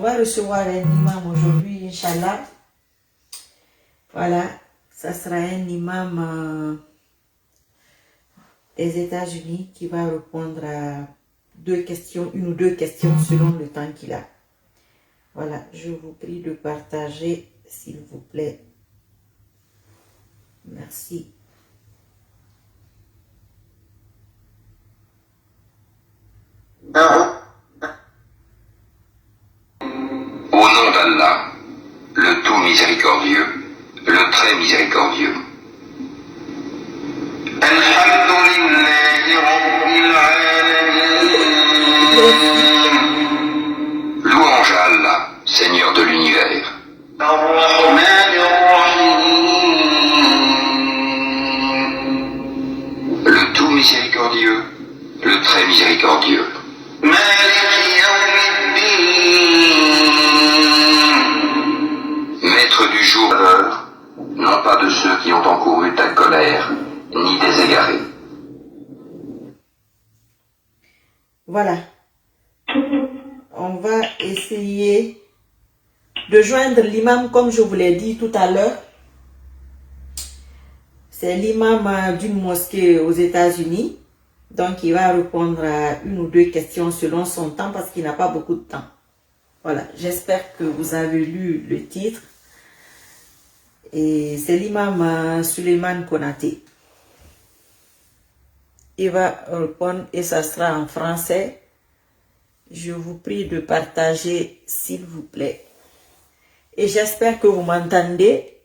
va recevoir un imam aujourd'hui, Inch'Allah. Voilà, ça sera un imam des États-Unis qui va répondre à une ou deux questions selon le temps qu'il a. Voilà, je vous prie de partager, s'il vous plaît. Merci. Au nom d'Allah, le tout miséricordieux, le très miséricordieux. Louange à Allah, Seigneur de l'univers. Le tout miséricordieux, le très miséricordieux. Maître du jour, non pas de ceux qui ont encouru ta colère, ni des égarés. Voilà. On va essayer de joindre l'imam comme je vous l'ai dit tout à l'heure. C'est l'imam d'une mosquée aux États-Unis. Donc, il va répondre à une ou deux questions selon son temps parce qu'il n'a pas beaucoup de temps. Voilà, j'espère que vous avez lu le titre. Et c'est l'imam Suleiman Konaté. Il va répondre et ça sera en français. Je vous prie de partager, s'il vous plaît. Et j'espère que vous m'entendez.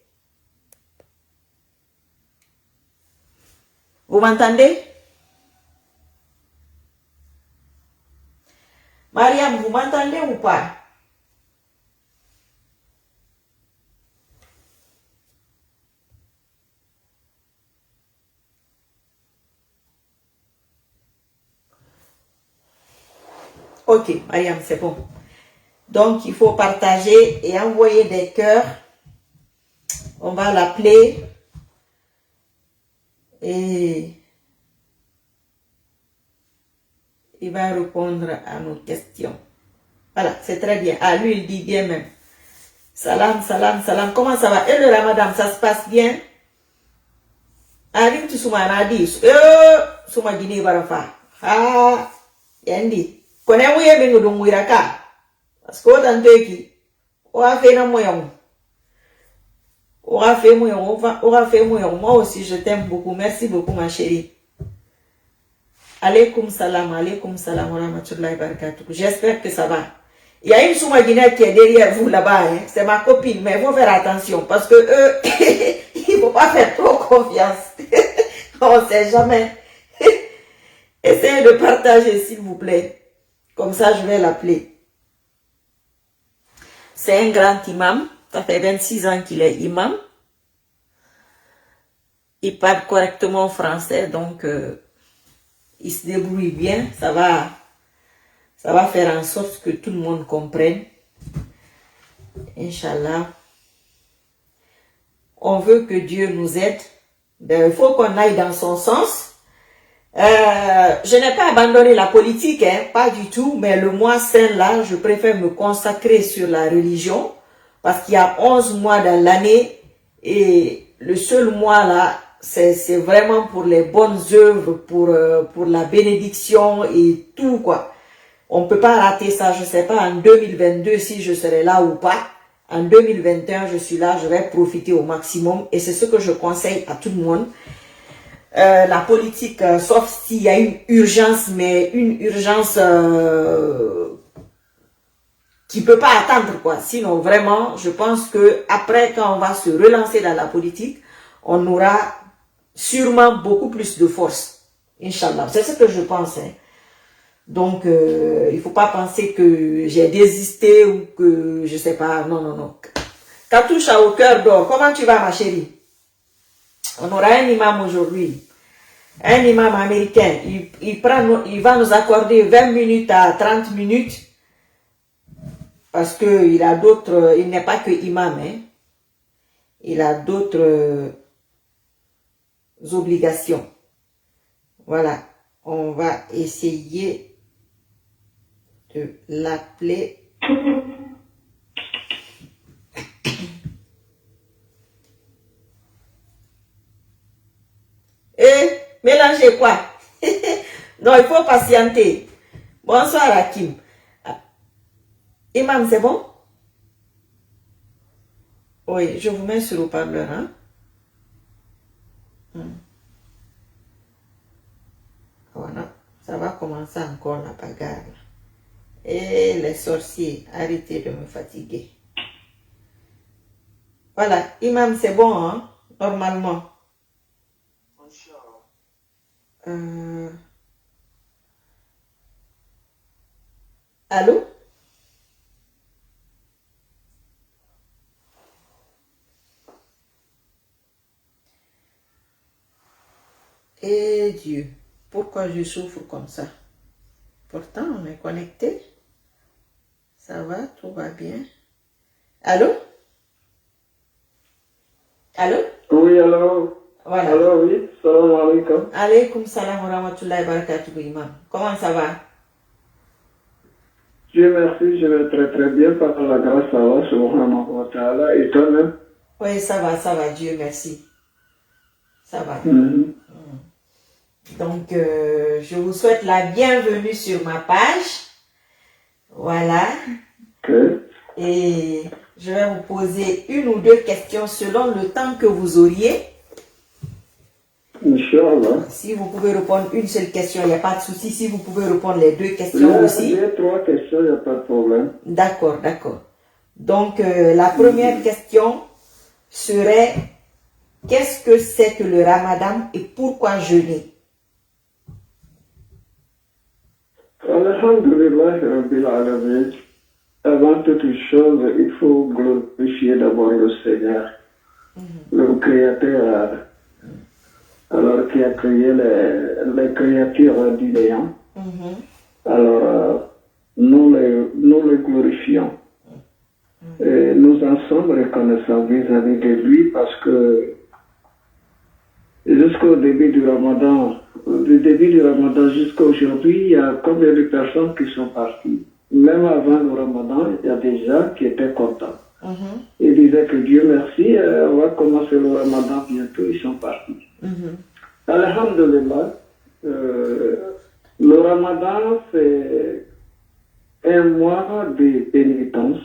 Vous m'entendez? Mariam, vous m'entendez ou pas? Ok, Mariam, c'est bon. Donc, il faut partager et envoyer des cœurs. On va l'appeler. Et il va répondre à nos questions. Voilà, c'est très bien. Ah, lui, il dit bien même. Salam, salam, salam. Comment ça va? Et le ramadan, ça se passe bien? Arim tu suma nadi. Suma gini barafa. Ah, yendi. Kone uye bingu dumwiraka. Parce que autant qui aura fait un moyen. Aura fait moyen. Moi aussi, je t'aime beaucoup. Merci beaucoup, ma chérie. Alaykoum salam wa rahmatullahi wa barakatuh. J'espère que ça va. Il y a une Souma Guinée qui est derrière vous là-bas. Hein. C'est ma copine, mais il faut faire attention parce que eux, il ne faut pas faire trop confiance. On ne sait jamais. Essayez de partager, s'il vous plaît. Comme ça, je vais l'appeler. C'est un grand imam. Ça fait 26 ans qu'il est imam. Il parle correctement français, donc il se débrouille bien. Ça va faire en sorte que tout le monde comprenne. Inch'Allah. On veut que Dieu nous aide. Il faut qu'on aille dans son sens. Je n'ai pas abandonné la politique, hein, pas du tout, mais le mois saint là, je préfère me consacrer sur la religion parce qu'il y a 11 mois dans l'année et le seul mois là, c'est vraiment pour les bonnes œuvres, pour la bénédiction et tout quoi. On ne peut pas rater ça, je ne sais pas en 2022 si je serai là ou pas. En 2021, je suis là, je vais profiter au maximum et c'est ce que je conseille à tout le monde. La politique, sauf s'il y a une urgence, mais une urgence qui peut pas attendre quoi. Sinon, vraiment, je pense que après, quand on va se relancer dans la politique, on aura sûrement beaucoup plus de force. Inch'Allah, c'est ce que je pense. Hein. Donc, il faut pas penser que j'ai désisté ou que je sais pas. Non, non, non. Katoucha au cœur d'or, comment tu vas ma chérie? On aura un imam aujourd'hui. Un imam américain, il va nous accorder 20 minutes à 30 minutes parce que il a d'autres, il n'est pas que imam, hein. Il a d'autres obligations. Voilà, on va essayer de l'appeler. changer quoi? Non, il faut patienter. Bonsoir, Hakim. Imam, c'est bon? Oui, je vous mets sur le parleur, hein? Voilà, ça va commencer encore la bagarre. Et les sorciers, arrêtez de me fatiguer. Voilà, Imam, c'est bon, hein? Normalement. Allô? Et Dieu, pourquoi je souffre comme ça? Pourtant, on est connecté. Ça va, tout va bien. Allô? Allô? Oui, alors. Voilà. Alors, oui, salam alaikum. Alaykoum salam wa rahmatullahi wa barakatuh, Imam. Comment ça va? Dieu merci, je vais très très bien par la grâce à Allah subhanahu wa ta'ala. Et toi-même? Oui, ça va, Dieu merci. Ça va. Donc, je vous souhaite la bienvenue sur ma page. Voilà. Ok. Et je vais vous poser une ou deux questions selon le temps que vous auriez. Inch'Allah. Si vous pouvez répondre une seule question, il n'y a pas de souci. Si vous pouvez répondre les deux questions aussi. J'ai 3 questions, il n'y a pas de problème. D'accord. Donc, la première question serait, qu'est-ce que c'est que le Ramadan et pourquoi jeûner? Alhamdulillah, Rabbil Alamin. Avant toute chose, il faut glorifier d'abord le Seigneur, le Créateur, alors qui a créé les créatures du néant. Alors, nous le glorifions. Et nous en sommes reconnaissants vis-à-vis de lui parce que jusqu'au début du Ramadan, jusqu'à aujourd'hui, il y a combien de personnes qui sont parties? Même avant le Ramadan, il y a des gens qui étaient contents. Ils disaient que Dieu merci, on va commencer le Ramadan bientôt, ils sont partis. Alhamdulillah, le Ramadan, c'est un mois de pénitence,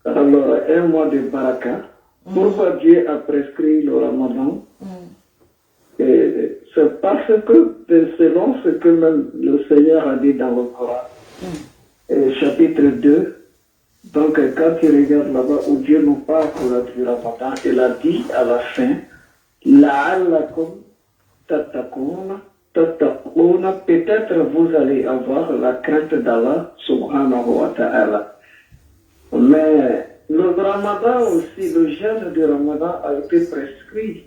alors un mois de baraka. Pourquoi Dieu a prescrit le Ramadan? Et c'est parce que, selon ce que même le Seigneur a dit dans le Coran, chapitre 2, donc quand tu regardes là-bas où Dieu nous parle du Ramadan, il a dit à la fin, La'allakum tattaqouna, peut-être vous allez avoir la crainte d'Allah subhanahu wa ta'ala. Mais le Ramadan aussi, le jeûne du Ramadan a été prescrit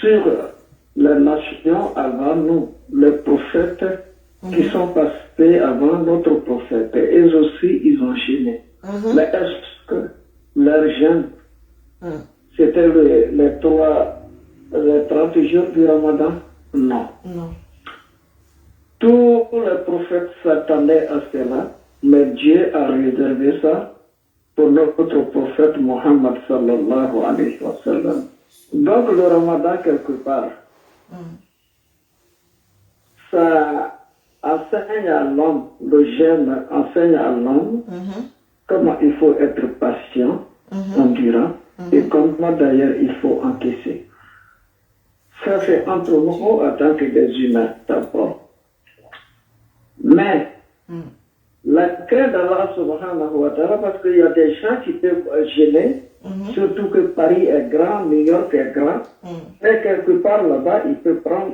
sur les nations avant nous, les prophètes qui sont passés avant notre prophète. Et eux aussi, ils ont jeûné. Mais est-ce que leur jeûne, c'était les 30 jours du Ramadan? Non. Tous les prophètes s'attendaient à cela, mais Dieu a réservé ça pour notre prophète Mohammed sallallahu alayhi wa sallam. Donc le Ramadan, quelque part, ça enseigne à l'homme, le jeûne enseigne à l'homme comment il faut être patient, endurant, et comment d'ailleurs il faut encaisser. Ça c'est entre nous en tant que des humains d'abord. Mais la crainte d'Allah subhanahu wa ta'ala, parce qu'il y a des gens qui peuvent gêner, surtout que Paris est grand, New York est grand, et quelque part là-bas, il peut boire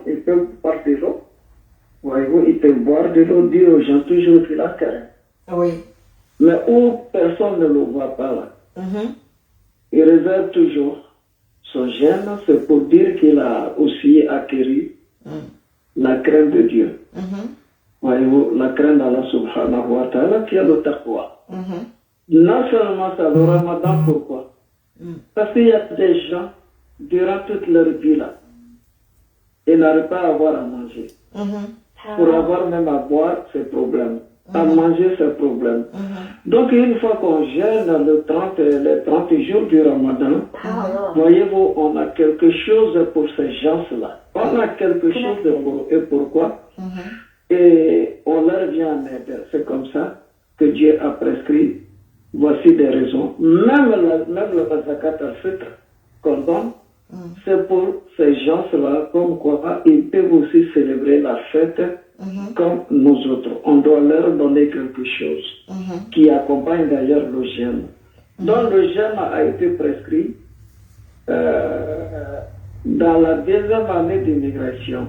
de l'eau. Voyez-vous, il peut boire de l'eau, dire aux gens toujours qu'il a carême. Oui. Mais où personne ne le voit pas là. Il réserve toujours son jeûne, c'est pour dire qu'il a aussi acquis la crainte de Dieu. Voyez-vous, la crainte d'Allah subhanahu wa ta'ala qui a le taqwa. Non seulement ça, le Ramadan, pourquoi? Parce qu'il y a des gens, durant toute leur vie là, ils n'arrivent pas à avoir à manger. Pour avoir même à boire, c'est problème. à manger ses problèmes. Donc, une fois qu'on gêne les 30 jours du Ramadan, voyez-vous, on a quelque chose pour ces gens-là. On a quelque chose pour eux. Pourquoi? Et on leur vient en aide. C'est comme ça que Dieu a prescrit. Voici des raisons. Même le zakat al-fitr qu'on donne, c'est pour ces gens-là, comme quoi ils peuvent aussi célébrer la fête comme nous autres. On doit leur donner quelque chose qui accompagne d'ailleurs le jeûne. Donc le jeûne a été prescrit dans la deuxième année d'immigration.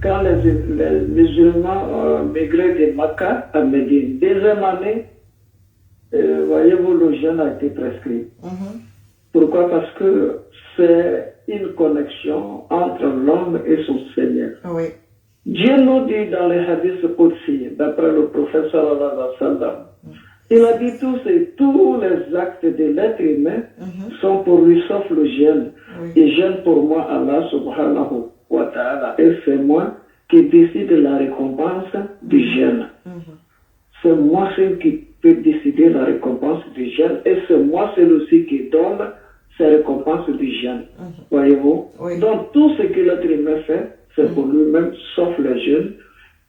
Quand les musulmans ont migré de Makkah à Médine. Deuxième année, voyez-vous, le jeûne a été prescrit. Pourquoi? Parce que c'est une connexion entre l'homme et son Seigneur. Dieu nous dit dans les hadiths Qudsi, d'après le prophète sallallahu alayhi wa sallam, il a dit tous les actes de l'être humain sont pour lui sauf le jeûne. Et jeûne pour moi Allah subhanahu wa ta'ala. Et c'est moi qui décide de la récompense du jeûne. C'est moi celui qui peut décider la récompense du jeûne. Et c'est moi celui qui donne ces récompenses du jeûne. Voyez-vous? Donc tout ce que l'être humain fait, c'est pour lui-même, sauf le jeûne.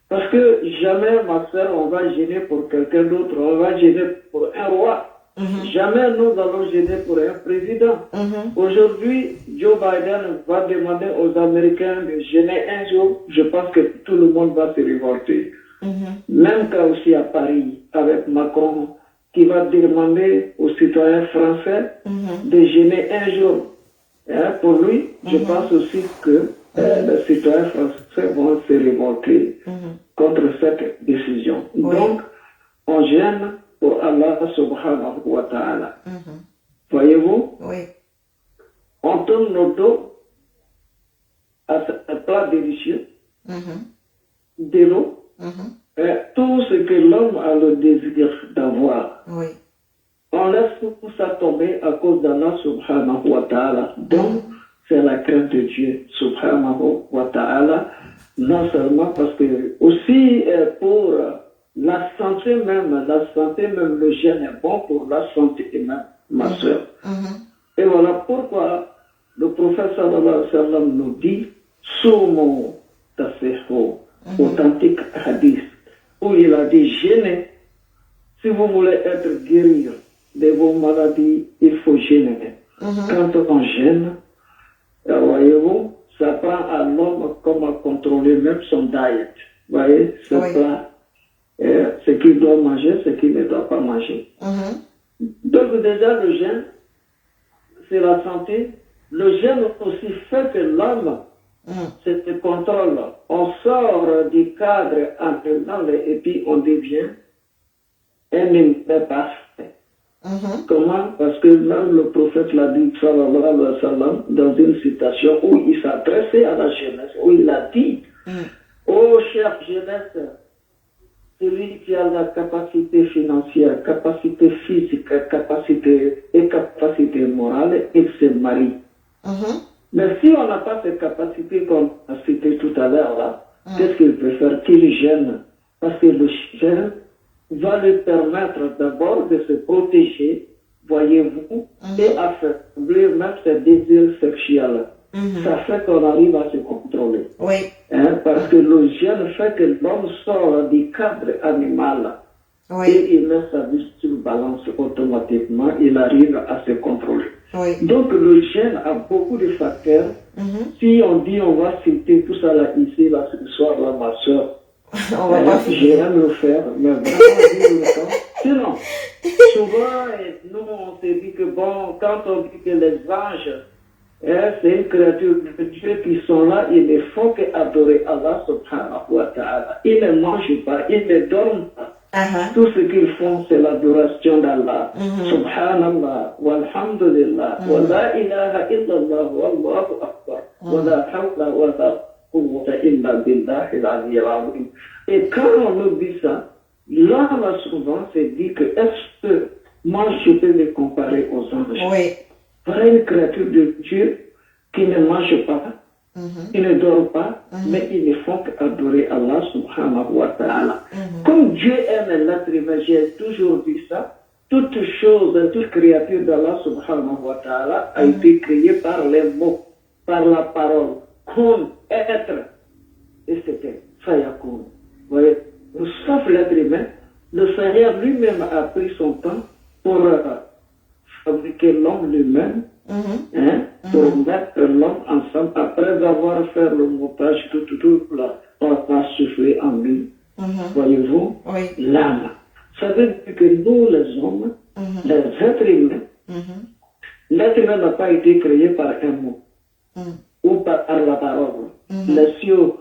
Parce que jamais, ma soeur, on va gêner pour quelqu'un d'autre, on va gêner pour un roi. Jamais nous allons gêner pour un président. Aujourd'hui, Joe Biden va demander aux Américains de gêner un jour. Je pense que tout le monde va se révolter. Même cas aussi à Paris, avec Macron, qui va demander aux citoyens français de gêner un jour. Pour lui, je pense aussi que les citoyens français vont se révolter contre cette décision. Donc, on gêne pour Allah subhanahu wa ta'ala. Voyez-vous? On tourne nos dos à ce plat délicieux, de l'eau, tout ce que l'homme a le désir d'avoir. On laisse tout ça tomber à cause d'Allah subhanahu wa ta'ala. Donc, c'est la crainte de Dieu subhanahu wa ta'ala, non seulement parce que aussi pour la santé même, le jeûne est bon pour la santé même, ma soeur. Et voilà pourquoi le prophète sallallahu alayhi wa sallam nous dit Soumu Taseho, authentique hadith, où il a dit jeûnez. Si vous voulez être guéri de vos maladies, il faut jeûner. Quand on jeûne, voyez-vous, ça prend à l'homme comment contrôler même son diet. Vous voyez, c'est pas ce qu'il doit manger, ce qu'il ne doit pas manger. Donc déjà le jeûne, c'est la santé. Le jeûne aussi fait que l'homme se contrôle. On sort du cadre internal et puis on devient un humain parfait. Comment? Parce que même le prophète l'a dit, sallallahu alayhi wa sallam, dans une citation où il s'adressait à la jeunesse, où il a dit, ô chère jeunesse, celui qui a la capacité financière, capacité physique, capacité morale, il se marie. Mais si on n'a pas cette capacité qu'on a cité tout à l'heure là, qu'est-ce qu'il peut faire? Qu'il gêne. Parce que le jeûne va lui permettre d'abord de se protéger, voyez-vous, et affaiblir même ses désirs sexuels. Ça fait qu'on arrive à se contrôler. Parce que le jeûne fait que l'homme sort du cadre animal et il met sa vie sur balance automatiquement, il arrive à se contrôler. Donc le jeûne a beaucoup de facteurs. Si on dit on va citer tout ça là, ici, là, ce soir, là, ma soeur, on va pas j'aime le faire, mais vraiment, le temps. Sinon, souvent, nous, on se dit que bon, quand on dit que les anges, c'est une créature de Dieu qui sont là, ils ne font qu'adorer Allah subhanahu wa ta'ala. Ils ne mangent pas, ils ne dorment pas. Tout ce qu'ils font, c'est l'adoration d'Allah. Subhanallah, walhamdulillah, wa la ilaha illallah, wallahu akbar, wa la hawla wa la quwwata illa billahi al-aliyyil azim. Et quand on nous dit ça, là, souvent, c'est dit que est-ce que moi, je peux les comparer aux anges? Par une créature de Dieu qui ne mange pas, Ils ne dorment pas, mais ils ne font qu'adorer Allah subhanahu wa ta'ala. Comme Dieu aime l'être humain, j'ai toujours dit ça, toute chose, toute créature d'Allah subhanahu wa ta'ala a été créée par les mots, par la parole. Kun, être, et c'était Fayakun. Vous voyez, sauf l'être humain, le Seigneur lui-même a pris son temps pour fabriquer l'homme lui-même, pour mettre l'homme ensemble, après avoir fait le montage, tout là, on a soufflé en lui. Voyez-vous, l'âme. Ça veut dire que nous, les hommes, les êtres humains, l'être humain n'a pas été créé par un mot ou par la parole. Les cieux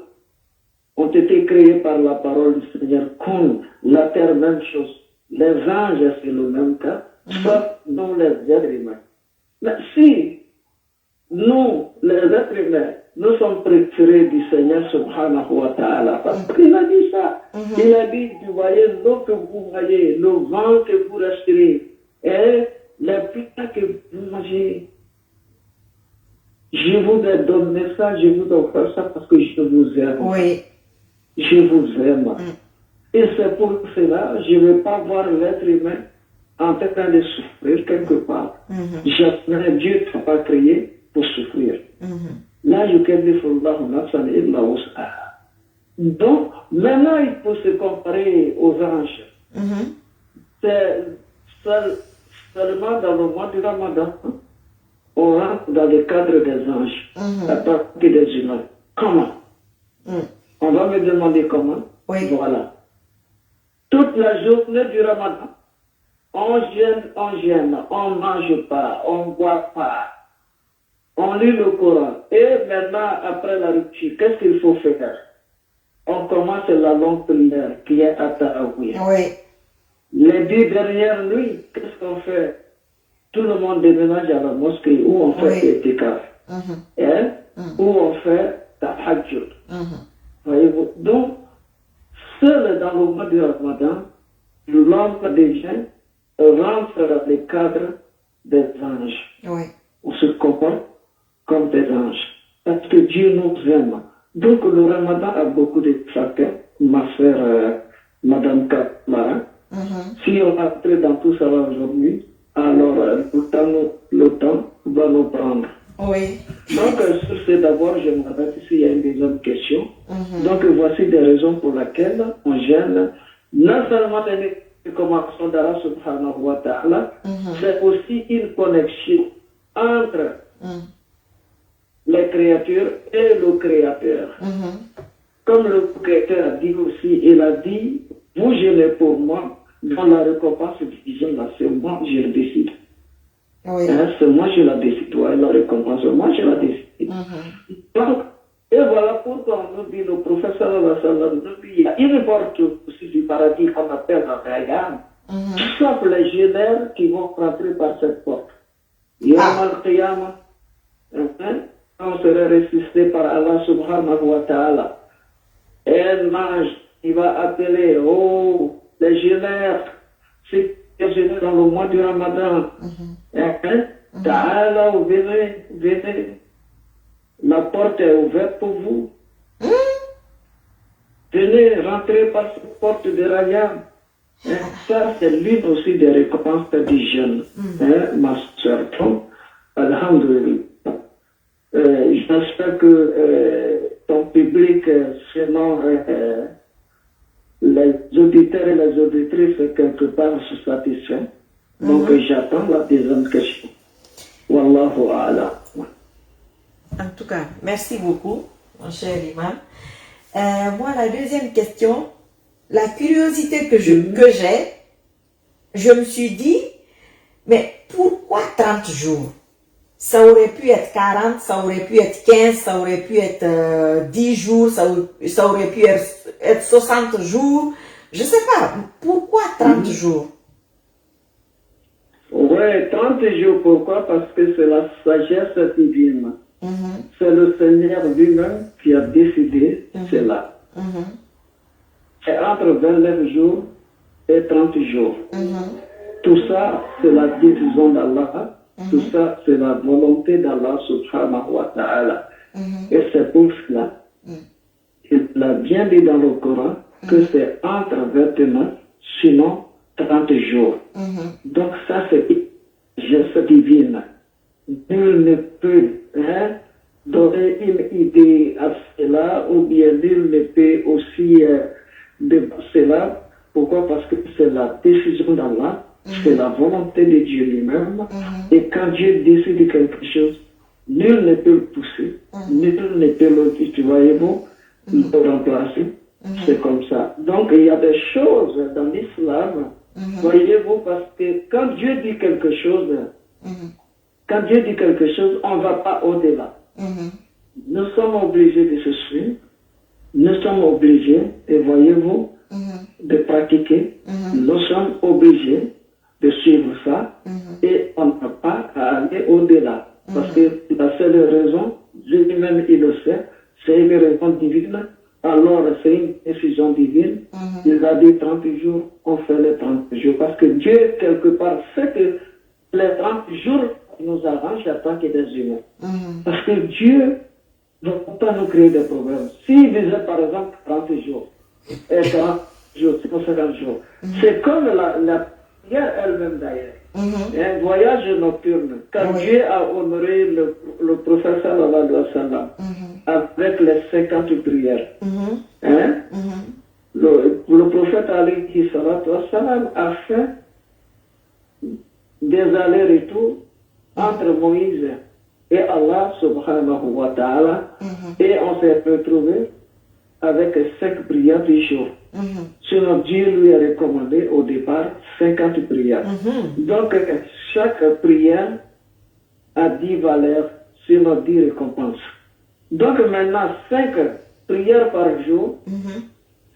ont été créés par la parole du Seigneur. Kun, la terre, même chose. Les anges, c'est le même cas, sauf nous, les êtres humains. Mais si nous, les êtres humains, nous sommes préférés du Seigneur subhanahu wa ta'ala, parce qu'il a dit ça. Il a dit, vous voyez l'eau que vous voyez, le vent que vous respirez, et les plats que vous mangez. Je vous ai donné ça, je vous offre ça parce que je vous aime. Oui. Je vous aime. Et c'est pour cela, je ne vais pas voir l'être humain en train de souffrir quelque part. Dieu ne t'a pas créé pour souffrir. Là, je donc, maintenant, il faut se comparer aux anges. C'est seulement dans le mois du Ramadan, on rentre dans le cadre des anges, à partir des humains. Comment? On va me demander comment? Voilà. Toute la journée du Ramadan, on jeûne, on ne mange pas, on ne boit pas, on lit le Coran. Et maintenant, après la rupture, qu'est-ce qu'il faut faire? On commence la longue prière qui est à Tarawih. Les 10 dernières nuits, qu'est-ce qu'on fait? Tout le monde déménage à la mosquée où on fait itikaf, où on fait tahajjud. Voyez-vous? Donc, seul dans le mois du Ramadan, l'homme devient rentre dans le cadre des anges. On se comporte comme des anges. Parce que Dieu nous aime. Donc le Ramadan a beaucoup de facteurs, ma sœur Madame Kamara. Si on entre dans tout ça aujourd'hui, alors le temps va nous prendre. Donc sur ce d'abord, je m'arrête s'il y a une deuxième question. Donc voici des raisons pour lesquelles on gêne non seulement les commencements d'Allah subhanahu wa ta'ala, c'est aussi une connexion entre les créatures et le créateur. Comme le créateur a dit aussi, il a dit, vous gênez pour moi, dans la récompense divine, c'est moi je le décide. C'est moi je la décide, la récompense, moi je la décide. Donc, et voilà pourquoi on nous dit, le professeur nous dit, il y a une porte aussi du paradis qu'on appelle la Rayyan, sauf les génères qui vont rentrer par cette porte. Yawm al-Qiyamah, on serait ressuscité par Allah subhanahu wa ta'ala. Et un ange, il va appeler, oh, les génères, c'est les génères dans le mois du Ramadan. Ta'ala, venez. La porte est ouverte pour vous. Venez rentrer par cette porte de Rayyan. Ça, c'est l'une aussi des récompenses du jeûne. Ma soeur, alhamdulillah. J'espère que ton public, selon les auditeurs et les auditrices, quelque part se satisfait. Donc, j'attends la deuxième question. Wallahu a'lam. En tout cas, merci beaucoup, mon cher imam. Moi, la deuxième question, la curiosité que j'ai, je me suis dit, mais pourquoi 30 jours? Ça aurait pu être 40, ça aurait pu être 15, ça aurait pu être 10 jours, ça aurait pu être 60 jours. Je sais pas, pourquoi 30 jours? Ouais, 30 jours, pourquoi? Parce que c'est la sagesse divine. C'est le Seigneur lui-même qui a décidé cela. C'est entre 29 jours et 30 jours. Tout ça, c'est la décision d'Allah. Tout ça, c'est la volonté d'Allah subhanahu wa ta'ala. Et c'est pour cela, il l'a bien dit dans le Coran, que c'est entre 29, sinon 30 jours. Donc ça, c'est une geste divine. Nul ne peut donner une idée à cela, ou bien nul ne peut aussi débattre cela. Pourquoi? Parce que c'est la décision d'Allah, c'est la volonté de Dieu lui-même. Et quand Dieu décide quelque chose, nul ne peut le pousser, nul ne peut le, voyez-vous, le remplacer. C'est comme ça. Donc il y a des choses dans l'islam, voyez-vous, parce que quand Dieu dit quelque chose, on ne va pas au-delà. Nous sommes obligés de se suivre, nous sommes obligés, et voyez-vous, de pratiquer, nous sommes obligés de suivre ça, et on n'a pas à aller au-delà. Parce que la seule raison, lui-même il le sait, c'est une raison divine. Alors c'est une décision divine. Il a dit 30 jours, on fait les 30 jours. Parce que Dieu, quelque part, sait que les 30 jours nous arrangent en tant que des humains. Parce que Dieu ne va pas nous créer des problèmes. S'il disait par exemple 30 jours, et 40 jours, 50 jours, c'est comme la prière elle-même d'ailleurs. Un voyage nocturne. Quand Dieu a honoré le prophète sallallahu alayhi wa sallam avec les 50 prières, le prophète alayhi wa sallam a fait des allers-retours entre Moïse et Allah subhanahu wa ta'ala, et on s'est retrouvé avec 5 prières du jour. Sinon, Dieu lui a recommandé au départ 50 prières. Donc, chaque prière a 10 valeurs, sinon 10 récompenses. Donc, maintenant, 5 prières par jour,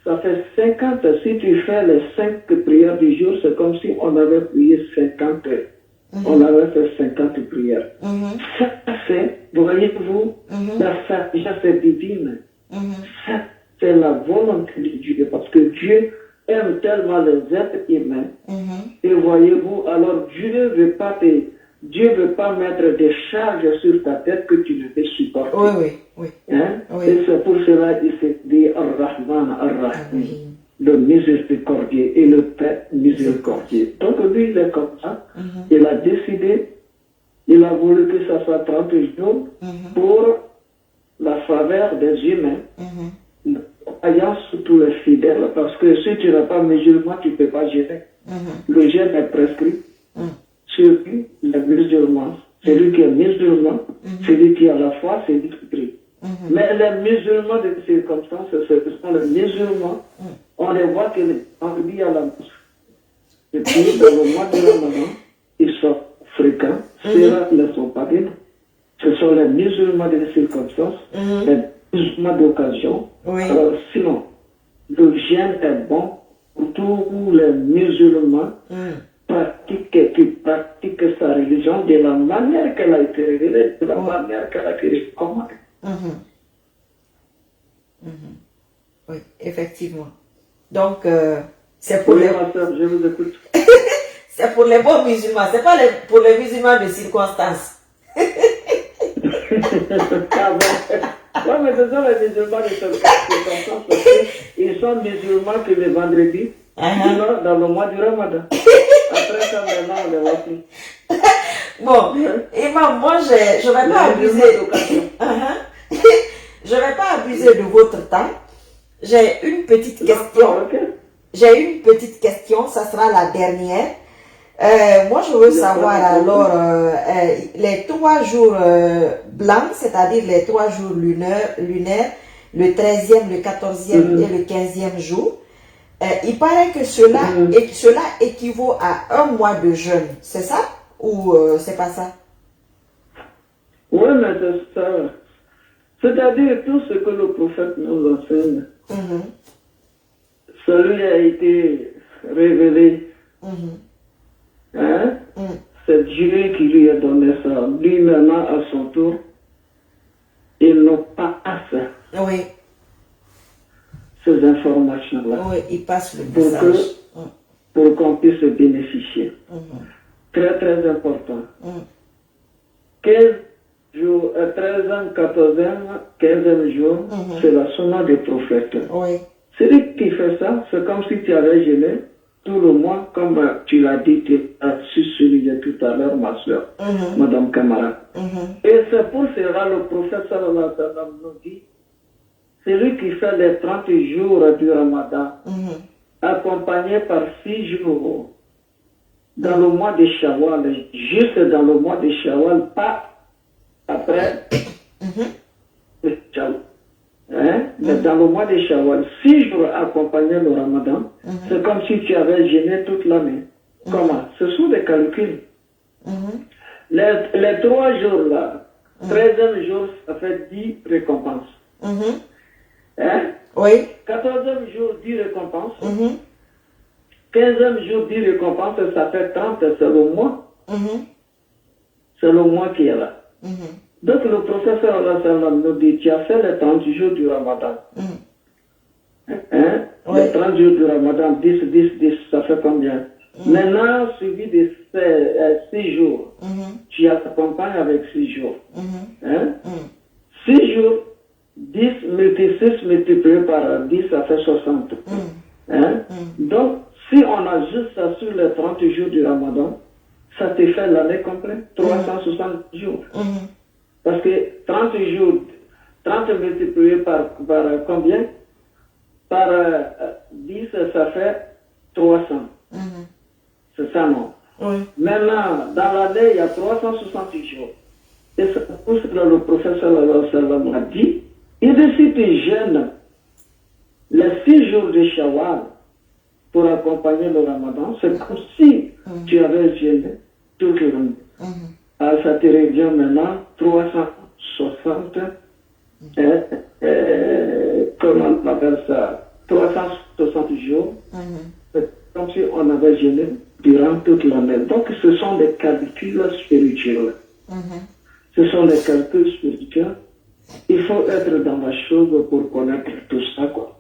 ça fait 50. Si tu fais les 5 prières du jour, c'est comme si on avait prié 50. On avait fait 50 prières. Ça, c'est, voyez-vous, la sagesse divine. Ça, c'est la volonté de Dieu, parce que Dieu aime tellement les êtres humains. Et voyez-vous, alors Dieu veut pas mettre des charges sur ta tête que tu ne peux supporter. Et c'est pour cela qu'il s'est dit Ar-Rahman, Ar-Rahim, le miséricordieux et le Père miséricordieux. Donc lui, il est comme ça. Il a décidé, il a voulu que ça soit 30 jours pour la faveur des humains. Ayant surtout les fidèles, parce que si tu n'es pas musulman, tu ne peux pas jeûner. Le jeûne est prescrit. Surtout les musulmans. Celui qui est musulman, celui qui a la foi, c'est lui qui prie. Mais les musulmans de circonstances, ce sont les musulmans. On les voit que les vendredis à la mosquée. Et puis, dans le mois de Ramadan, ils sont fréquents. Ceux-là ne sont pas libres. Ce sont les musulmans de circonstances, les musulmans d'occasion. Alors, sinon, le jeûne est bon pour tous les musulmans qui pratiquent sa religion de la manière qu'elle a été révélée, de la manière qu'elle a été commandée. Oui, effectivement. Donc, c'est pour les... Je vous écoute. C'est pour les bons musulmans, c'est pas pour les musulmans de circonstance. Ah bon? Oui, mais ce sont les musulmans de circonstance, parce qu'ils sont musulmans que le vendredi, sinon dans le mois du Ramadan. Après ça, maintenant, on les voit plus. Bon, Imam, moi, je ne vais pas abuser. Je vais pas abuser de votre temps. J'ai une petite question. J'ai une petite question, ça sera la dernière. Moi, je veux savoir alors les 3 jours blancs, c'est-à-dire les 3 jours lunaires, le 13e, le 14e et le 15e jour. Il paraît que cela équivaut à 1 mois de jeûne, c'est ça? Ou c'est pas ça? Oui, mais c'est ça. C'est-à-dire tout ce que le prophète nous enseigne, celui a été révélé. C'est Dieu qui lui a donné ça. Lui maintenant, à son tour, il n'a pas assez. Oui. Ces informations-là. Oui, il passe le message. Pour qu'on puisse bénéficier. Très, très important. 15 jours, 13 ans 13e, 14e, 15e jour, c'est la sunna des prophètes. Oui. Celui qui fait ça, c'est comme si tu avais jeûné tout le mois, comme tu l'as dit, tu as su souligner tout à l'heure, ma soeur, Madame Kamara. Et c'est pour cela le prophète sallallahu alayhi wa sallam nous dit, celui qui fait les 30 jours du Ramadan, accompagné par 6 jours, dans le mois de Shawwal, juste dans le mois de Shawwal, pas après le Shawwal. Mais dans le mois de Shawwal, 6 jours accompagné le Ramadan, c'est comme si tu avais jeûné toute l'année. Comment? Ce sont des calculs. Les 3 jours là, 13e jour, ça fait 10 récompenses. Oui. 14e jour, 10 récompenses. 15e jour, 10 récompenses, ça fait 30, c'est le mois. C'est le mois qui est là. Donc le professeur Allah nous dit, tu as fait les 30 jours du Ramadan. Les 30 jours du Ramadan, 10, 10, 10, ça fait combien? Maintenant, suivi de 6 jours, tu accompagnes avec 6 jours. 6 jours, 10 6 multiplié par 10, ça fait 60. Donc, si on ajuste ça sur les 30 jours du Ramadan, ça te fait l'année complète, 360 jours. Parce que 30 jours, 30 multiplié par combien? Par 10, ça fait 300. C'est ça, non? Maintenant, dans l'année, il y a 360 jours. Et c'est pour cela que le professeur a dit, il décide de jeûner les 6 jours de Shawwal pour accompagner le Ramadan. C'est comme si tu avais jeûné toute l'année. Ça te revient maintenant 360, comment on appelle ça, 360 jours. C'est comme si on avait jeûné durant toute l'année. Donc ce sont des calculs spirituels. Ce sont des calculs spirituels. Il faut être dans la chose pour connaître tout ça, quoi.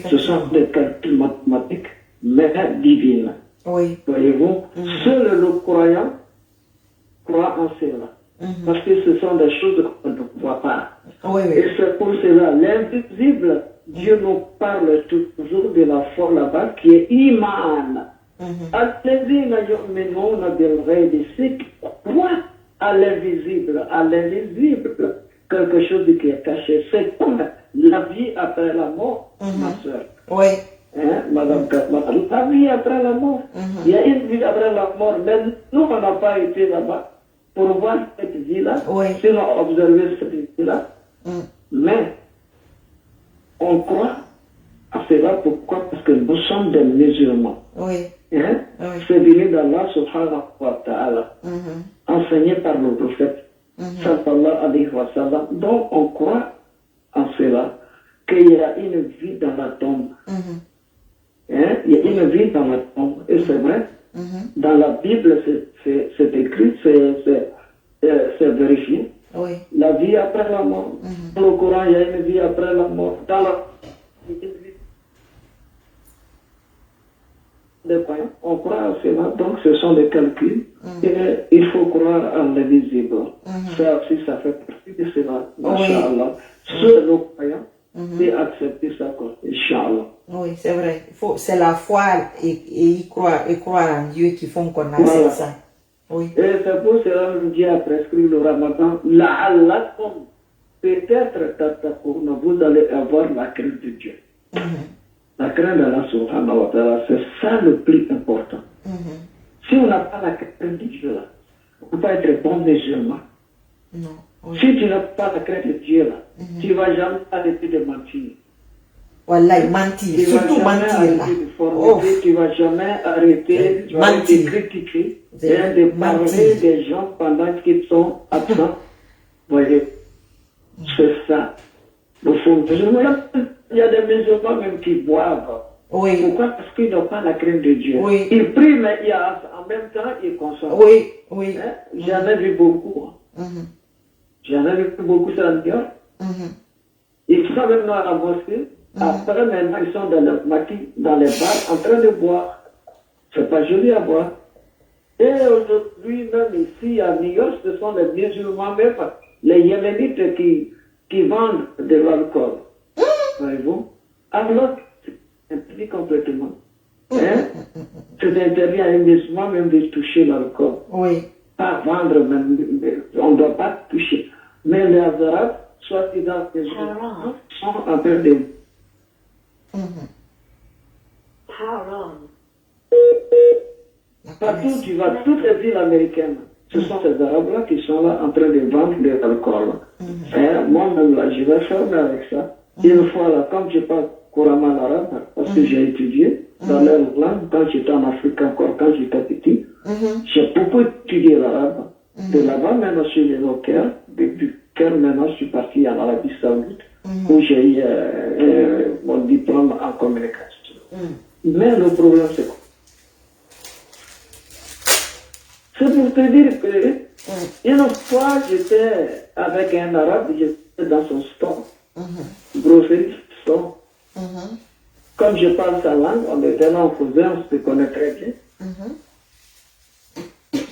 Ce sont des calculs mathématiques, mais divines. Voyez-vous, seul le croyant croit en cela. Parce que ce sont des choses qu'on ne voit pas. Et c'est pour cela, l'invisible, Dieu nous parle toujours de la foi là-bas qui est Iman. الذين يؤمنون بالغيب, ceux qui croient à l'invisible, quelque chose qui est caché. C'est comme la vie après la mort, ma soeur. Madame, la vie après la mort. Il y a une vie après la mort, mais nous, on n'a pas été là-bas pour voir cette vie-là, sinon observer cette vie-là. Mais on croit à cela. Pourquoi? Parce que nous sommes des musulmans. C'est venu d'Allah subhanahu wa ta'ala, enseigné par le prophète sallallahu alayhi wa sallam. Donc on croit en cela, qu'il y a une vie dans la tombe. Il y a une vie dans la tombe. Et c'est vrai, dans la Bible c'est écrit, c'est vérifié. La vie après la mort. Dans le Coran, il y a une vie après la mort. Dans la on croit à cela, donc ce sont des calculs. Et il faut croire en l'invisible. Ça aussi, ça fait partie de cela. Inch'Allah. Seul le croyant peut accepter ça, quoi. Inch'Allah. Oui, c'est vrai. C'est la foi et croire en Dieu qui font qu'on accepte ça. Et c'est pour cela que Dieu a prescrit le Ramadan. La'allakum, peut-être, tatakouna, vous allez avoir la crainte de Dieu. La crainte d'Allah subhanahu wa ta'ala, c'est ça le plus important. Si on n'a pas la crainte de Dieu, là, on ne peut pas être bon musulman. Si tu n'as pas la crainte de Dieu, là, tu ne vas jamais arrêter de mentir. Wallah, mentir, surtout mentir. Tu ne vas jamais arrêter de critiquer et de parler des gens pendant qu'ils sont absents. Voyez, c'est ça. Le fond. Il y a des musulmans même qui boivent. Pourquoi? Parce qu'ils n'ont pas la crainte de Dieu. Ils prient, mais en même temps, ils consomment. J'en ai vu beaucoup. J'en ai vu beaucoup sur le Dieu. Ils sont maintenant à la mosquée. Après, maintenant, ils sont dans le maquis, dans les bars, en train de boire. C'est pas joli à boire. Et aujourd'hui, même ici, à New York, ce sont les musulmans même les Yéménites qui vendent de l'alcool. Voyez-vous? Alors, c'est interdit complètement. Hein? C'est interdit à un musulman même de toucher l'alcool. Oui. Pas vendre, même, on ne doit pas toucher. Mais les Arabes, soi-disant, sont en train de... Partout où tu vas, toutes les villes américaines, ce sont ces Arabes-là qui sont là en train de vendre de l'alcool. Moi-même, là, je vais fermer avec ça. Une fois, là, comme je parle couramment l'arabe, parce que j'ai étudié dans leur langue, quand j'étais en Afrique encore, quand j'étais petit, j'ai beaucoup étudié l'arabe. De là-bas, maintenant, je suis venu au Caire. Depuis Caire, maintenant, je suis parti en Arabie Saoudite, où j'ai eu mon diplôme en communication. Mais le problème, c'est quoi? C'est pour te dire que, une fois, j'étais avec un arabe, j'étais dans son store, brosserie store. Comme je parle sa langue, on était là, on faisait, on se connaît très bien.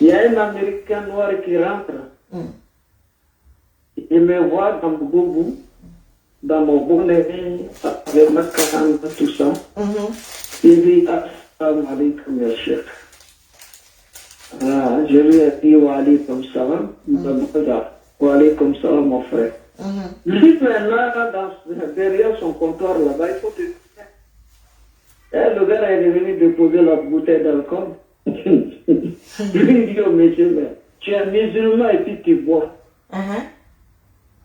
Il y a un Américain noir qui rentre. Il me voit dans mon boubou, dans mon bonnet, avec ma carane, tout ça. Il dit, assalamu alaikum, ya cheikh. Je lui ai dit, wa alaikum salam. Wa alaikum salam, mon frère. Lui, maintenant, derrière son comptoir là-bas, il faut te dire. Le gars est venu déposer la bouteille d'alcool. Lui dit au monsieur, mais tu es musulman et puis tu bois.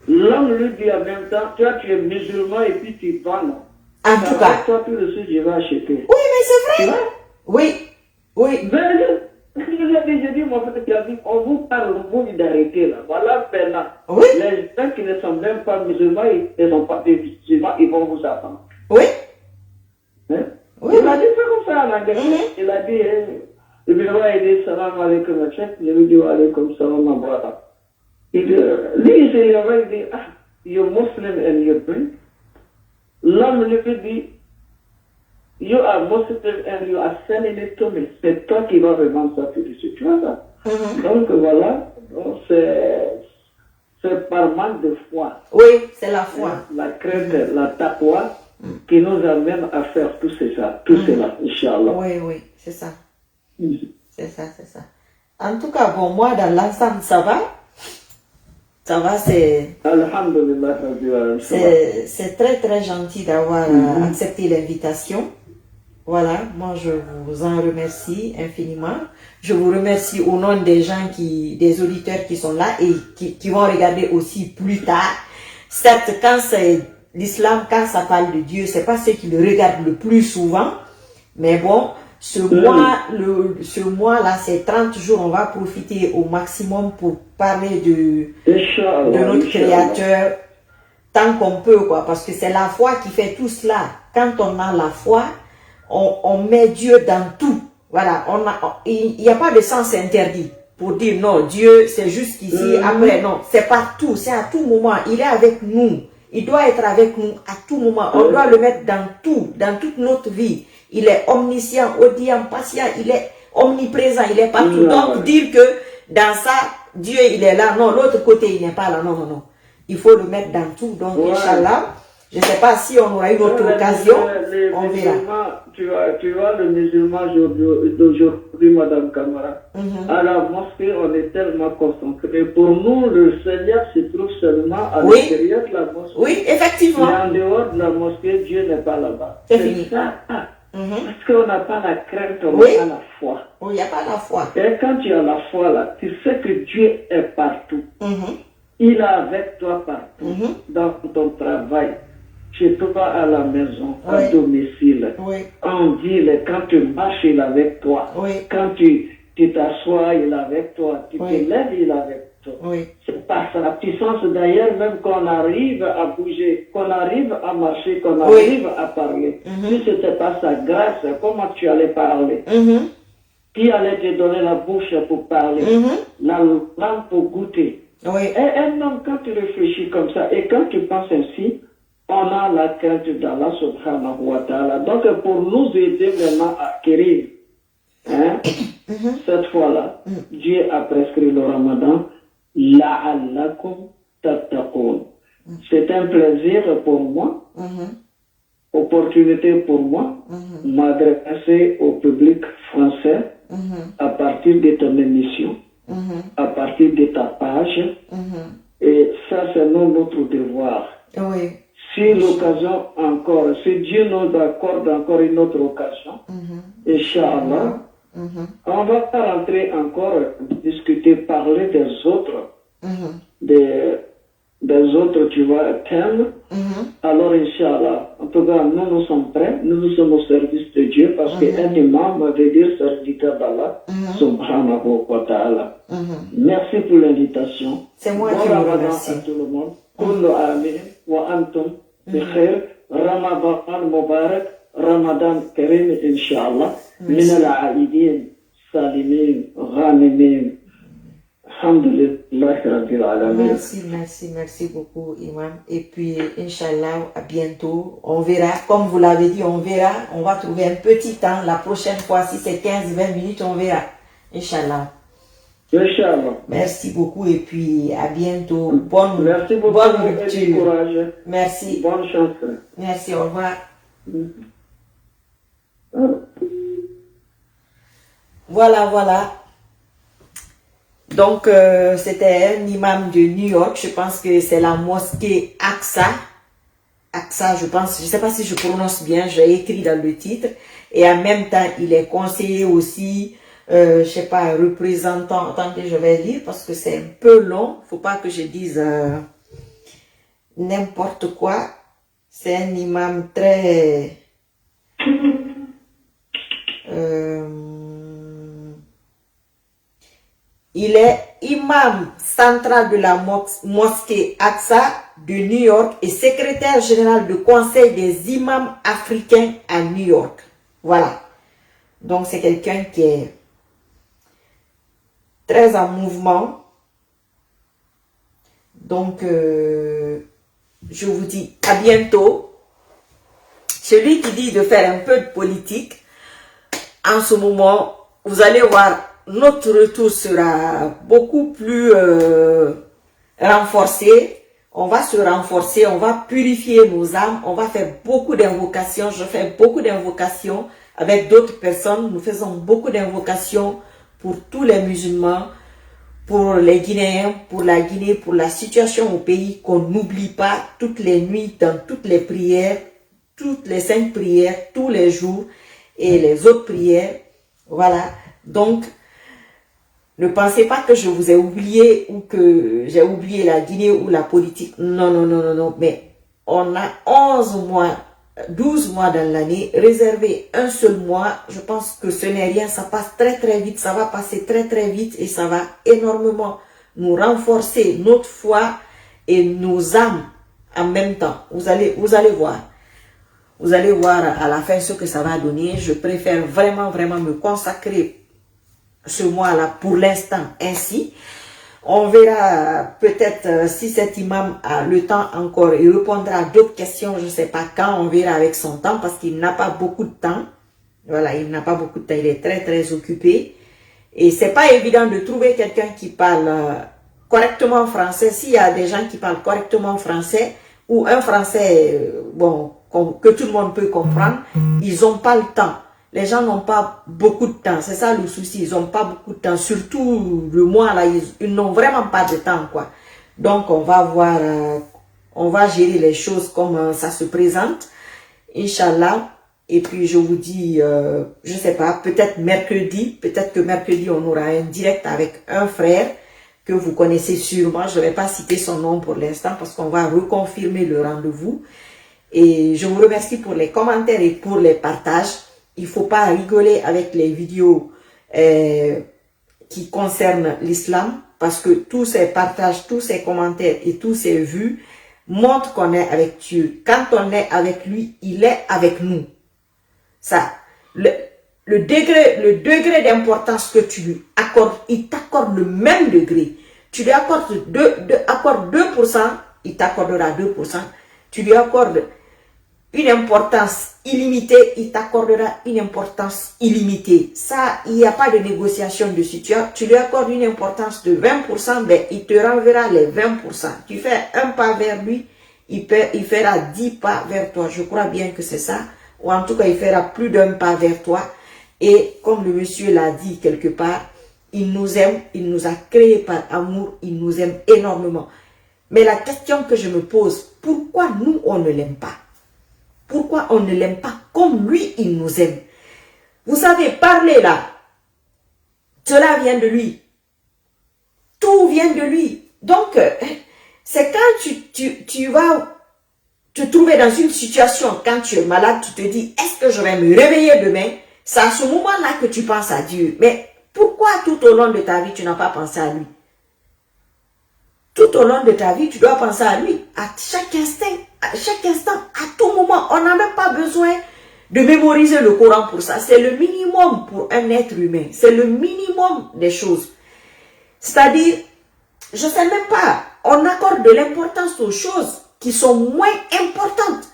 L'homme lui dit en même temps, toi tu es musulman et puis tu vends. En tout cas. Toi, tout le suite, je vais acheter. Oui, mais c'est vrai. Oui, oui. Ben, je dis, mon frère, tu as dit, on vous parle, vous d'arrêter là. Voilà, maintenant. Oui. Les gens qui ne sont même pas musulmans, ils ne sont pas des musulmans, ils vont vous apprendre. Oui. Hein? Oui. Il a dit ça comme ça en anglais. Il a dit, le bureau a dit salam alaikum wa chef. Je lui dis wa alaikum salam ma brother. Il dit, lui il s'est levé, il dit, ah, you're Muslim and you drink. L'homme lui dit, you are Muslim and you are selling it to me. C'est toi qui vas revendre ça tout de suite. Tu vois ça? Donc voilà, donc, c'est par manque de foi. Oui, c'est la foi. La crainte, la taqwa qui nous amène à faire tout cela, Inch'Allah. Oui, oui, c'est ça. C'est ça, c'est ça. En tout cas, bon, moi, dans l'ensemble, ça va. Ça va, c'est... Alhamdulillah. C'est très, très gentil d'avoir accepté l'invitation. Voilà, moi, je vous en remercie infiniment. Je vous remercie au nom des gens des auditeurs qui sont là et qui vont regarder aussi plus tard. Certes, quand c'est l'islam, quand ça parle de Dieu, c'est pas ceux qui le regardent le plus souvent. Mais bon, ce mois-là, c'est 30 jours, on va profiter au maximum pour parler de notre Créateur tant qu'on peut, quoi. Parce que c'est la foi qui fait tout cela. Quand on a la foi, on met Dieu dans tout. Voilà, il n'y a pas de sens interdit pour dire non, Dieu c'est juste ici, après non, c'est partout, c'est à tout moment, il est avec nous, il doit être avec nous à tout moment, on doit le mettre dans tout, dans toute notre vie, il est omniscient, audient, patient, il est omniprésent, il est partout, donc dire que dans ça, Dieu il est là, non, l'autre côté il n'est pas là, non, non, non, il faut le mettre dans tout, donc Inch'Allah, je ne sais pas si on aura une autre occasion, on verra. Tu vois le musulman d'aujourd'hui, Madame Kamara, à la mosquée, on est tellement concentré. Pour nous, le Seigneur se trouve seulement à l'intérieur de la mosquée. Oui, effectivement. Mais en dehors de la mosquée, Dieu n'est pas là-bas. C'est fini. Ça. Parce qu'on n'a pas la crainte, on n'a pas la foi. Oui, il n'y a pas la foi. Et quand tu as la foi là, tu sais que Dieu est partout. Il est avec toi partout, dans ton travail. Chez toi à la maison, à domicile, en ville, quand tu marches, il est avec toi. Quand tu t'assois, il est avec toi. Tu te lèves, il est avec toi. C'est par sa puissance d'ailleurs, même qu'on arrive à bouger, qu'on arrive à marcher, qu'on arrive à parler. Si ce n'était pas sa grâce, comment tu allais parler? Qui allait te donner la bouche pour parler, la langue pour goûter? Et un homme, quand tu réfléchis comme ça, et quand tu penses ainsi, on a la crainte d'Allah subhanahu wa ta'ala. Donc pour nous aider vraiment à acquérir cette fois-là, Dieu a prescrit le Ramadan, la'allakum تتقون. C'est un plaisir pour moi, opportunité pour moi, m'adresser au public français à partir de ton émission, à partir de ta page. Et ça, c'est notre devoir. Oui. Si l'occasion encore, si Dieu nous accorde encore une autre occasion, Inch'Allah, on va pas rentrer encore, discuter, parler des autres, des autres, tu vois, thèmes. Alors, Inch'Allah, en tout cas, nous sommes prêts, nous sommes au service de Dieu, parce qu'un imam veut dire serviteur d'Allah, subhanahu wa ta'ala. Merci pour l'invitation. C'est moi qui vous remercie. À tout le monde. Kullu amin wa antum bi khair. Ramadan Mubarak, Ramadan Karim, Inch'Allah. Min al-aidin, salimin, ghanimin. Alhamdulillah Rabbil Alamin. Merci beaucoup, Imam. Et puis, Inch'Allah, à bientôt. On verra, comme vous l'avez dit, on verra. On va trouver un petit temps. La prochaine fois, si c'est 15-20 minutes, on verra. Inch'Allah. Inch'Allah. Merci beaucoup et puis à bientôt. Merci beaucoup. Bonne et courage. Merci. Bonne chance. Merci, au revoir. Voilà. Donc, c'était un imam de New York. Je pense que c'est la mosquée Aqsa. Aqsa, je pense. Je ne sais pas si je prononce bien. J'ai écrit dans le titre. Et en même temps, il est conseiller aussi, je sais pas, représentant. Attendez, je vais lire parce que c'est un peu long. Faut pas que je dise n'importe quoi. C'est un imam très... il est imam central de la mosquée Aqsa de New York et secrétaire général du conseil des imams africains à New York. Voilà. Donc c'est quelqu'un qui est très en mouvement. Donc je vous dis à bientôt. Celui qui dit de faire un peu de politique, en ce moment, vous allez voir, notre retour sera beaucoup plus renforcé. On va se renforcer, on va purifier nos âmes, on va faire beaucoup d'invocations. Je fais beaucoup d'invocations avec d'autres personnes. Nous faisons beaucoup d'invocations pour tous les musulmans, pour les Guinéens, pour la Guinée, pour la situation au pays, qu'on n'oublie pas toutes les nuits, dans toutes les prières, toutes les 5 prières, tous les jours et les autres prières. Voilà. Donc, ne pensez pas que je vous ai oublié ou que j'ai oublié la Guinée ou la politique. Non. Mais on a 11 mois, 12 mois dans l'année. Réserver un seul mois, je pense que ce n'est rien. Ça passe très vite. Ça va passer très vite et ça va énormément nous renforcer notre foi et nos âmes en même temps. Vous allez voir. Vous allez voir à la fin ce que ça va donner. Je préfère vraiment me consacrer ce mois-là pour l'instant ainsi. On verra peut-être si cet imam a le temps encore. Il répondra à d'autres questions. Je ne sais pas quand. On verra avec son temps parce qu'il n'a pas beaucoup de temps. Voilà, il n'a pas beaucoup de temps. Il est très occupé. Et c'est pas évident de trouver quelqu'un qui parle correctement français. S'il y a des gens qui parlent correctement français ou un français, bon, que tout le monde peut comprendre, ils n'ont pas le temps. Les gens n'ont pas beaucoup de temps. C'est ça le souci. Ils n'ont pas beaucoup de temps. Surtout le mois là, ils n'ont vraiment pas de temps, quoi. Donc, on va voir, on va gérer les choses comme ça se présente. Inch'Allah. Et puis, je vous dis, je sais pas, peut-être que mercredi, on aura un direct avec un frère que vous connaissez sûrement. Je ne vais pas citer son nom pour l'instant parce qu'on va reconfirmer le rendez-vous. Et je vous remercie pour les commentaires et pour les partages. Il ne faut pas rigoler avec les vidéos qui concernent l'islam parce que tous ces partages, tous ces commentaires et tous ces vues montrent qu'on est avec Dieu. Quand on est avec lui, il est avec nous. Ça, le degré d'importance que tu lui accordes, il t'accorde le même degré. Tu lui accordes 2%, il t'accordera 2%. Tu lui accordes une importance illimitée, il t'accordera une importance illimitée. Ça, il n'y a pas de négociation dessus. Tu lui accordes une importance de 20%, ben, il te renverra les 20%. Tu fais un pas vers lui, il fera 10 pas vers toi. Je crois bien que c'est ça. Ou en tout cas, il fera plus d'un pas vers toi. Et comme le monsieur l'a dit quelque part, il nous aime, il nous a créés par amour, il nous aime énormément. Mais la question que je me pose, pourquoi nous, on ne l'aime pas? Pourquoi on ne l'aime pas comme lui, il nous aime? Vous savez, parler là, cela vient de lui. Tout vient de lui. Donc, c'est quand tu vas te trouver dans une situation, quand tu es malade, tu te dis, est-ce que je vais me réveiller demain? C'est à ce moment-là que tu penses à Dieu. Mais pourquoi tout au long de ta vie, tu n'as pas pensé à lui? Tout au long de ta vie, tu dois penser à lui. À chaque instant, à tout moment. On n'a même pas besoin de mémoriser le Coran pour ça. C'est le minimum pour un être humain. C'est le minimum des choses. C'est-à-dire, je ne sais même pas, on accorde de l'importance aux choses qui sont moins importantes.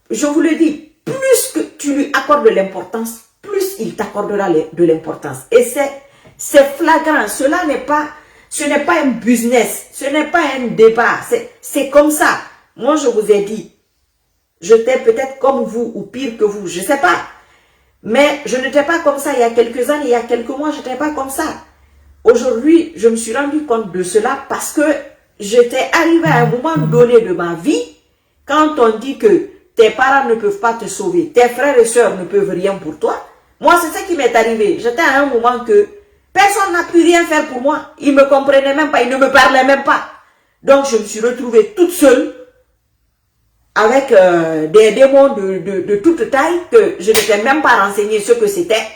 Je vous le dis, plus que tu lui accordes de l'importance, plus il t'accordera de l'importance. Et c'est flagrant. Ce n'est pas un business, ce n'est pas un débat, c'est comme ça. Moi, je vous ai dit, j'étais peut-être comme vous ou pire que vous, je ne sais pas. Mais je n'étais pas comme ça il y a quelques années, il y a quelques mois, je n'étais pas comme ça. Aujourd'hui, je me suis rendu compte de cela parce que j'étais arrivé à un moment donné de ma vie, quand on dit que tes parents ne peuvent pas te sauver, tes frères et sœurs ne peuvent rien pour toi. Moi, c'est ce qui m'est arrivé. J'étais à un moment que personne n'a pu rien faire pour moi. Ils ne me comprenaient même pas, ils ne me parlaient même pas. Donc, je me suis retrouvée toute seule avec des démons de toute taille que je n'étais même pas renseignée ce que c'était.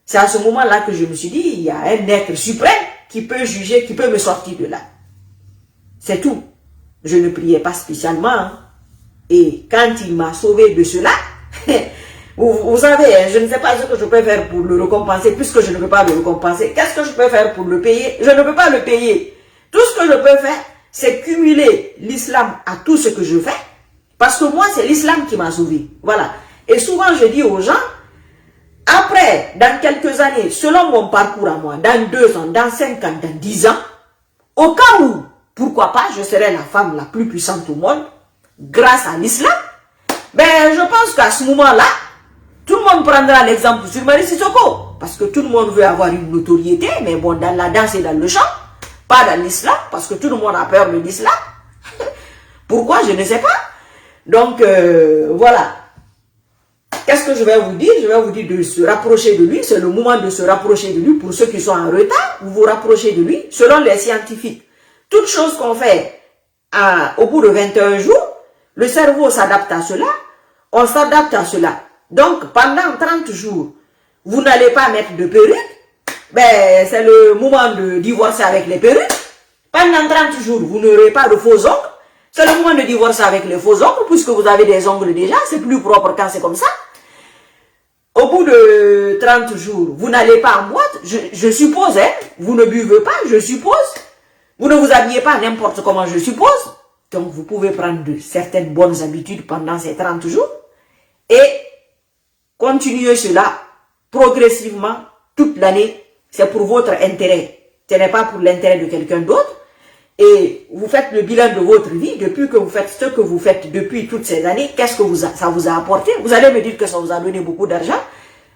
C'est à ce moment-là que je me suis dit, il y a un être suprême qui peut juger, qui peut me sortir de là. C'est tout. Je ne priais pas spécialement. Hein. Et quand il m'a sauvé de cela, vous savez, je ne sais pas ce que je peux faire pour le récompenser, puisque je ne peux pas le récompenser. Qu'est-ce que je peux faire pour le payer? Je ne peux pas le payer. Tout ce que je peux faire, c'est cumuler l'islam à tout ce que je fais, parce que moi, c'est l'islam qui m'a sauvé. Voilà. Et souvent, je dis aux gens, après, dans quelques années, selon mon parcours à moi, dans 2 ans, dans 5 ans, dans 10 ans, au cas où, pourquoi pas, je serai la femme la plus puissante au monde, grâce à l'islam, ben, je pense qu'à ce moment-là, tout le monde prendra l'exemple sur Marie Sissoko, parce que tout le monde veut avoir une notoriété, mais bon, dans la danse et dans le chant, pas dans l'islam, parce que tout le monde a peur de l'islam. Pourquoi? Je ne sais pas. Donc, voilà. Qu'est-ce que je vais vous dire? Je vais vous dire de se rapprocher de lui. C'est le moment de se rapprocher de lui. Pour ceux qui sont en retard, vous vous rapprochez de lui. Selon les scientifiques, toute chose qu'on fait au bout de 21 jours, le cerveau s'adapte à cela. On s'adapte à cela. Donc, pendant 30 jours, vous n'allez pas mettre de perruque. Ben, c'est le moment de divorcer avec les perruques. Pendant 30 jours, vous n'aurez pas de faux ongles. C'est le moment de divorcer avec les faux ongles, puisque vous avez des ongles déjà. C'est plus propre quand c'est comme ça. Au bout de 30 jours, vous n'allez pas en boîte, je suppose, hein, vous ne buvez pas, je suppose. Vous ne vous habillez pas n'importe comment, je suppose. Donc, vous pouvez prendre certaines bonnes habitudes pendant ces 30 jours et continuer cela progressivement toute l'année. C'est pour votre intérêt. Ce n'est pas pour l'intérêt de quelqu'un d'autre. Et vous faites le bilan de votre vie depuis que vous faites ce que vous faites depuis toutes ces années. Qu'est-ce que ça vous a apporté? Vous allez me dire que ça vous a donné beaucoup d'argent.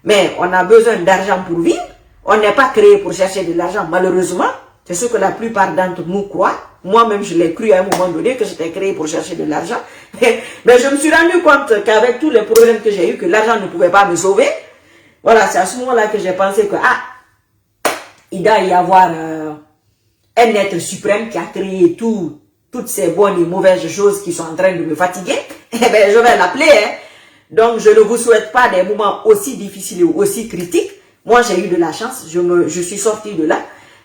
Mais on a besoin d'argent pour vivre. On n'est pas créé pour chercher de l'argent, malheureusement. C'est ce que la plupart d'entre nous croient. Moi-même, je l'ai cru à un moment donné que j'étais créé pour chercher de l'argent. Mais je me suis rendu compte qu'avec tous les problèmes que j'ai eu, que l'argent ne pouvait pas me sauver. Voilà, c'est à ce moment-là que j'ai pensé que, il doit y avoir un être suprême qui a créé toutes ces bonnes et mauvaises choses qui sont en train de me fatiguer. Eh bien, je vais l'appeler. Hein. Donc, je ne vous souhaite pas des moments aussi difficiles ou aussi critiques. Moi, j'ai eu de la chance. Je suis sortie de là.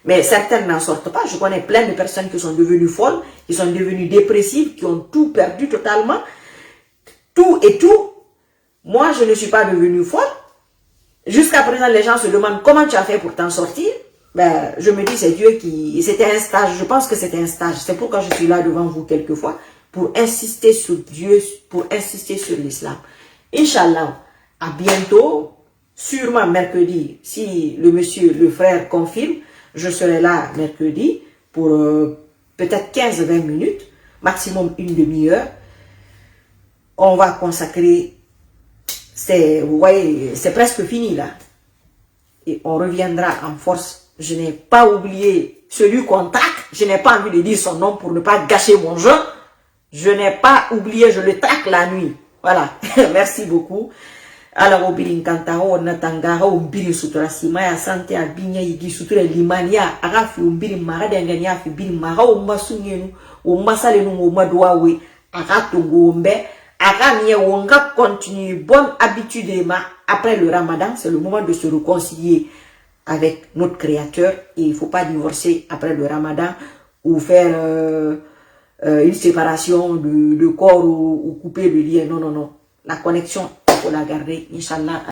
Mais certaines n'en sortent pas. Je connais plein de personnes qui sont devenues folles, qui sont devenues dépressives, qui ont tout perdu totalement. Tout et tout. Moi, je ne suis pas devenue folle. Jusqu'à présent, les gens se demandent comment tu as fait pour t'en sortir. Ben, je me dis, c'est Dieu qui... C'était un stage. Je pense que c'était un stage. C'est pourquoi je suis là devant vous quelquefois. pour insister sur Dieu, pour insister sur l'islam. Inch'Allah, à bientôt, sûrement mercredi, si le frère confirme, je serai là mercredi pour peut-être 15-20 minutes, maximum une demi-heure. On va consacrer, vous voyez, c'est presque fini là. Et on reviendra en force. Je n'ai pas oublié celui qu'on traque. Je n'ai pas envie de dire son nom pour ne pas gâcher mon jeu. Je n'ai pas oublié, je le traque la nuit. Voilà. Merci beaucoup. Alors, obirin kantao, natangara, obirin sutura simaya, santé, abinya, yigi sutura limania, arafi, obirin marade, angania, fi birin mara, ombasungenu, ombasalenu, omadoawe, aratungo, ombe, arania, onga continue, bonne habitude, après le ramadan, c'est le moment de se réconcilier avec notre créateur, et il ne faut pas divorcer après le ramadan, ou faire une séparation de corps, ou couper le lien, non, non, non. La connexion, il faut la garder, Inch'Allah.